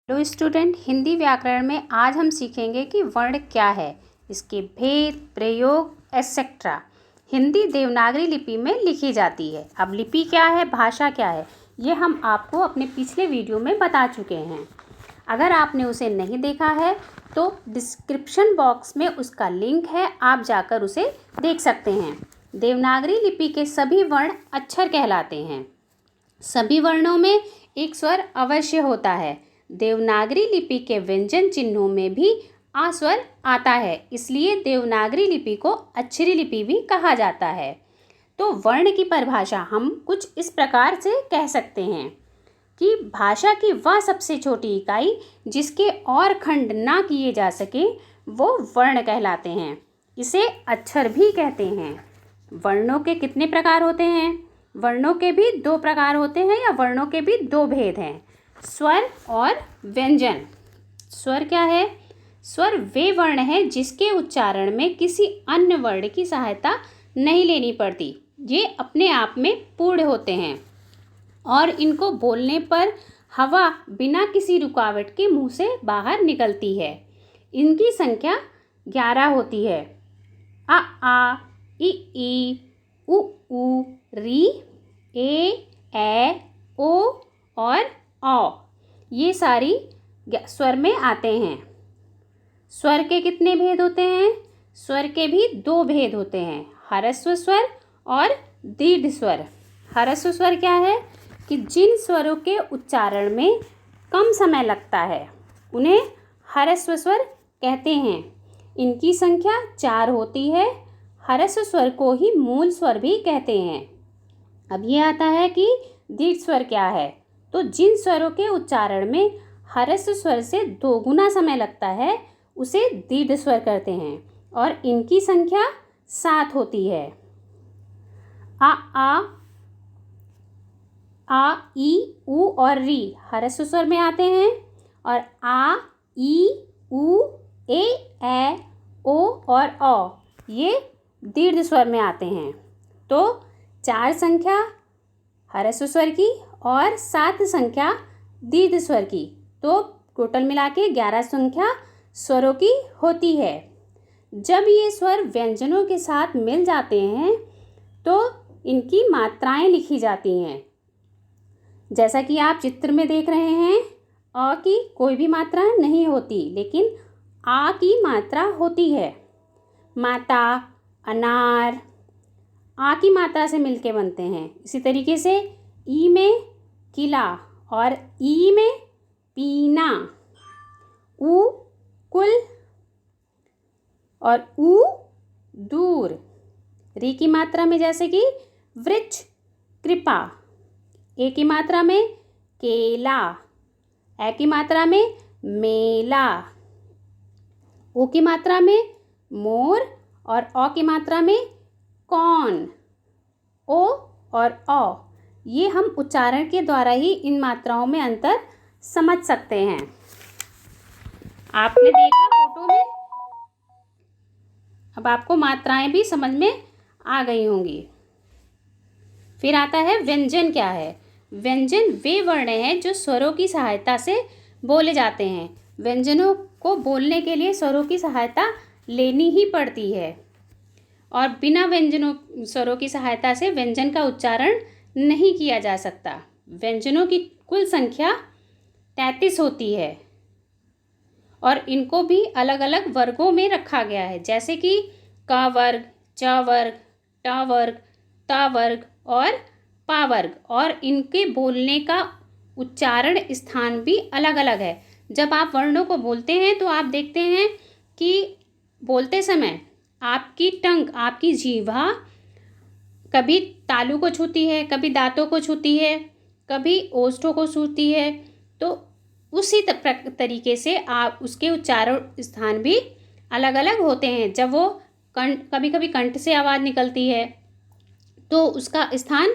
Hello student, Hindi व्याकरण में आज हम सीखेंगे कि वर्ण क्या है, इसके भेद, प्रयोग एक्सेट्रा। हिंदी देवनागरी लिपि में लिखी जाती है। अब लिपि क्या है, भाषा क्या है, ये हम आपको अपने पिछले वीडियो में बता चुके हैं। अगर आपने उसे नहीं देखा है तो डिस्क्रिप्शन बॉक्स में उसका लिंक है, आप जाकर उसे देख सकते हैं। देवनागरी लिपि के सभी वर्ण अक्षर कहलाते हैं। सभी वर्णों में एक स्वर अवश्य होता है। देवनागरी लिपि के व्यंजन चिन्हों में भी आ स्वर आता है, इसलिए देवनागरी लिपि को अक्षरी लिपि भी कहा जाता है। तो वर्ण की परिभाषा हम कुछ इस प्रकार से कह सकते हैं कि भाषा की वह सबसे छोटी इकाई जिसके और खंड ना किए जा सके वो वर्ण कहलाते हैं। इसे अक्षर भी कहते हैं। वर्णों के कितने प्रकार होते हैं? वर्णों के भी दो प्रकार होते हैं या वर्णों के भी दो भेद हैं, स्वर और व्यंजन। स्वर क्या है? स्वर वे वर्ण है जिसके उच्चारण में किसी अन्य वर्ण की सहायता नहीं लेनी पड़ती। ये अपने आप में पूर्ण होते हैं और इनको बोलने पर हवा बिना किसी रुकावट के मुंह से बाहर निकलती है। इनकी संख्या 11 होती है। आ ई उ री ए ओ और औ, ये सारी स्वर में आते हैं। स्वर के कितने भेद होते हैं? स्वर के भी दो भेद होते हैं, ह्रस्व स्वर और दीर्घ स्वर। ह्रस्व स्वर क्या है कि जिन स्वरों के उच्चारण में कम समय लगता है उन्हें ह्रस्व स्वर कहते हैं। इनकी संख्या 4 होती है। ह्रस्व स्वर को ही मूल स्वर भी कहते हैं। अब ये आता है कि दीर्घ स्वर क्या है। तो जिन स्वरों के उच्चारण में ह्रस्व स्वर से 2 गुना समय लगता है उसे दीर्घ स्वर कहते हैं और इनकी संख्या 7 होती है। आ ई उ और री ह्रस्व स्वर में आते हैं और आ ई उ ए ओ और औ ये दीर्घ स्वर में आते हैं। तो 4 संख्या ह्रस्व स्वर की और 7 संख्या दीर्घ स्वर की, तो टोटल मिला के 11 संख्या स्वरों की होती है। जब ये स्वर व्यंजनों के साथ मिल जाते हैं तो इनकी मात्राएं लिखी जाती हैं। जैसा कि आप चित्र में देख रहे हैं, अ की कोई भी मात्रा नहीं होती लेकिन आ की मात्रा होती है। माता, अनार आ की मात्रा से मिलके बनते हैं। इसी तरीके से ई में किला और ई में पीना, उ कुल और उ दूर। री की मात्रा में जैसे कि वृक्ष, कृपा। ए की मात्रा में केला, ए की मात्रा में मेला, ओ की मात्रा में मोर और औ की मात्रा में कौन। ओ और औ, ये हम उच्चारण के द्वारा ही इन मात्राओं में अंतर समझ सकते हैं। आपने देखा फोटो में, अब आपको मात्राएं भी समझ में आ गई होंगी। फिर आता है व्यंजन क्या है। व्यंजन वे वर्ण हैं जो स्वरों की सहायता से बोले जाते हैं। व्यंजनों को बोलने के लिए स्वरों की सहायता लेनी ही पड़ती है और बिना स्वरों की सहायता से व्यंजन का उच्चारण नहीं किया जा सकता। व्यंजनों की कुल संख्या 33 होती है और इनको भी अलग अलग वर्गों में रखा गया है, जैसे कि क वर्ग, च वर्ग, ट वर्ग, त वर्ग और पा वर्ग। और इनके बोलने का उच्चारण स्थान भी अलग अलग है। जब आप वर्णों को बोलते हैं तो आप देखते हैं कि बोलते समय आपकी टंग, आपकी जीवा कभी तालू को छूती है, कभी दांतों को छूती है, कभी ओष्ठों को छूती है। तो उसी तरीके से आप उसके उच्चारण स्थान भी अलग अलग होते हैं। जब वो कभी कभी कंठ से आवाज़ निकलती है तो उसका स्थान,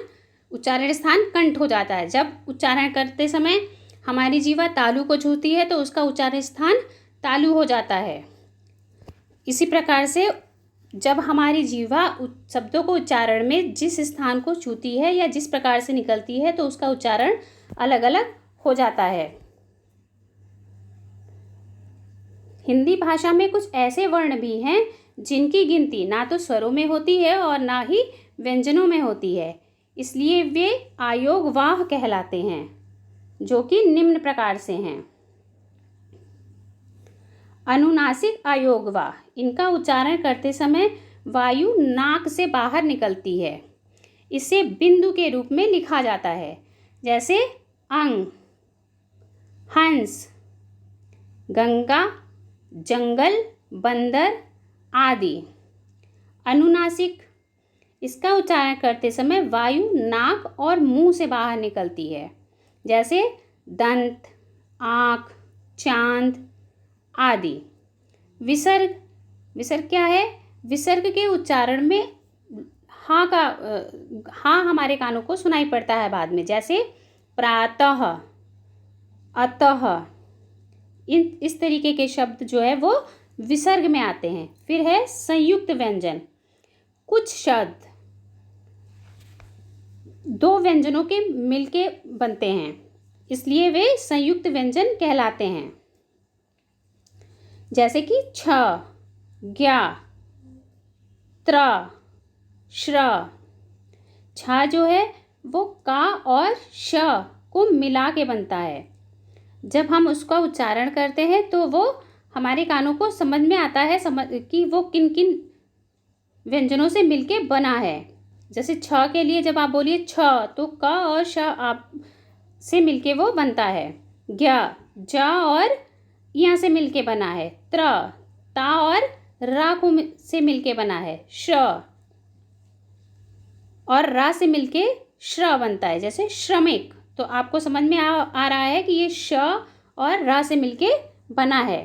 उच्चारण स्थान कंठ हो जाता है। जब उच्चारण करते समय हमारी जीवा तालू को छूती है तो उसका उच्चारण स्थान तालु हो जाता है। इसी प्रकार से जब हमारी जीवा शब्दों को उच्चारण में जिस स्थान को छूती है या जिस प्रकार से निकलती है तो उसका उच्चारण अलग अलग हो जाता है। हिंदी भाषा में कुछ ऐसे वर्ण भी हैं जिनकी गिनती ना तो स्वरों में होती है और ना ही व्यंजनों में होती है, इसलिए वे आयोगवाह कहलाते हैं, जो कि निम्न प्रकार से हैं। अनुनासिक आयोगवाह, इनका उच्चारण करते समय वायु नाक से बाहर निकलती है। इसे बिंदु के रूप में लिखा जाता है, जैसे अंग, हंस, गंगा, जंगल, बंदर आदि। अनुनासिक, इसका उच्चारण करते समय वायु नाक और मुंह से बाहर निकलती है, जैसे दंत, आँख, चांद आदि। विसर्ग, विसर्ग क्या है? विसर्ग के उच्चारण में हाँ का हाँ हमारे कानों को सुनाई पड़ता है बाद में, जैसे प्रातः, अतः। इस तरीके के शब्द जो है वो विसर्ग में आते हैं। फिर है संयुक्त व्यंजन। कुछ शब्द दो व्यंजनों के मिलके बनते हैं, इसलिए वे संयुक्त व्यंजन कहलाते हैं, जैसे कि छ, ज्ञा, त्र, श्र। छ जो है वो का और श को मिला के बनता है। जब हम उसका उच्चारण करते हैं तो वो हमारे कानों को समझ में आता है कि वो किन किन व्यंजनों से मिलके बना है। जैसे छ के लिए जब आप बोलिए छ, तो क और श आप से मिलके वो बनता है। ज्ञ, ज और यहाँ से मिलके बना है। त्र, ता और रा को से मिलके बना है। श और रा से मिलके श्र बनता है, जैसे श्रमिक। तो आपको समझ में आ रहा है कि ये श और रा से मिलके बना है।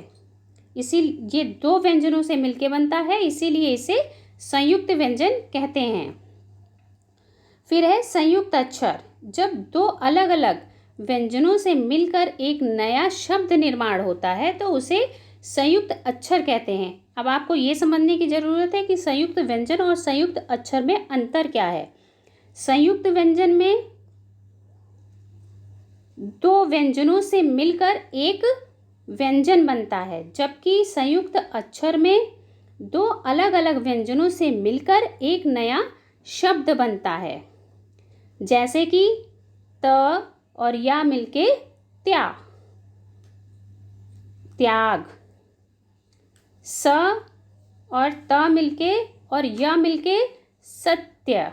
ये दो व्यंजनों से मिलके बनता है, इसीलिए इसे संयुक्त व्यंजन कहते हैं। फिर है संयुक्त अक्षर। जब दो अलग अलग व्यंजनों से मिलकर एक नया शब्द निर्माण होता है तो उसे संयुक्त अक्षर कहते हैं। अब आपको ये समझने की ज़रूरत है कि संयुक्त व्यंजन और संयुक्त अक्षर में अंतर क्या है। संयुक्त व्यंजन में दो व्यंजनों से मिलकर एक व्यंजन बनता है, जबकि संयुक्त अक्षर में दो अलग अलग व्यंजनों से मिलकर एक नया शब्द बनता है, जैसे कि त और या मिलके त्या, त्याग। स और त मिलके और य मिलके सत्य।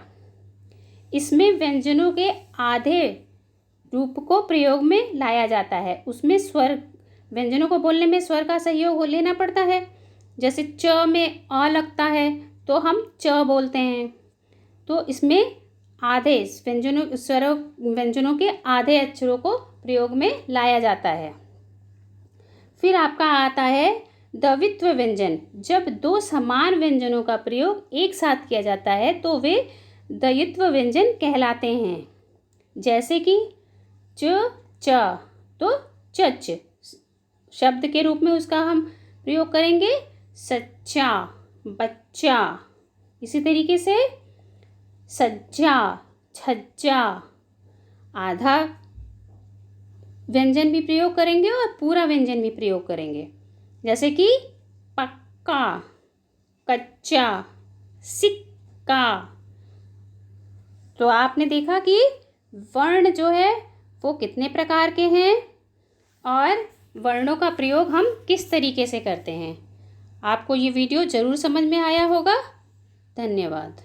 इसमें व्यंजनों के आधे रूप को प्रयोग में लाया जाता है। उसमें स्वर, व्यंजनों को बोलने में स्वर का सहयोग लेना पड़ता है। जैसे च में अ लगता है तो हम च बोलते हैं। तो इसमें आधे व्यंजनों के आधे अक्षरों को प्रयोग में लाया जाता है। फिर आपका आता है द्वित्व व्यंजन। जब दो समान व्यंजनों का प्रयोग एक साथ किया जाता है तो वे द्वित्व व्यंजन कहलाते हैं, जैसे कि च, च, तो चच शब्द के रूप में उसका हम प्रयोग करेंगे। सच्चा, बच्चा। इसी तरीके से सज्जा, छज्जा। आधा व्यंजन भी प्रयोग करेंगे और पूरा व्यंजन भी प्रयोग करेंगे, जैसे कि पक्का, कच्चा, सिक्का। तो आपने देखा कि वर्ण जो है वो कितने प्रकार के हैं और वर्णों का प्रयोग हम किस तरीके से करते हैं। आपको ये वीडियो ज़रूर समझ में आया होगा। धन्यवाद।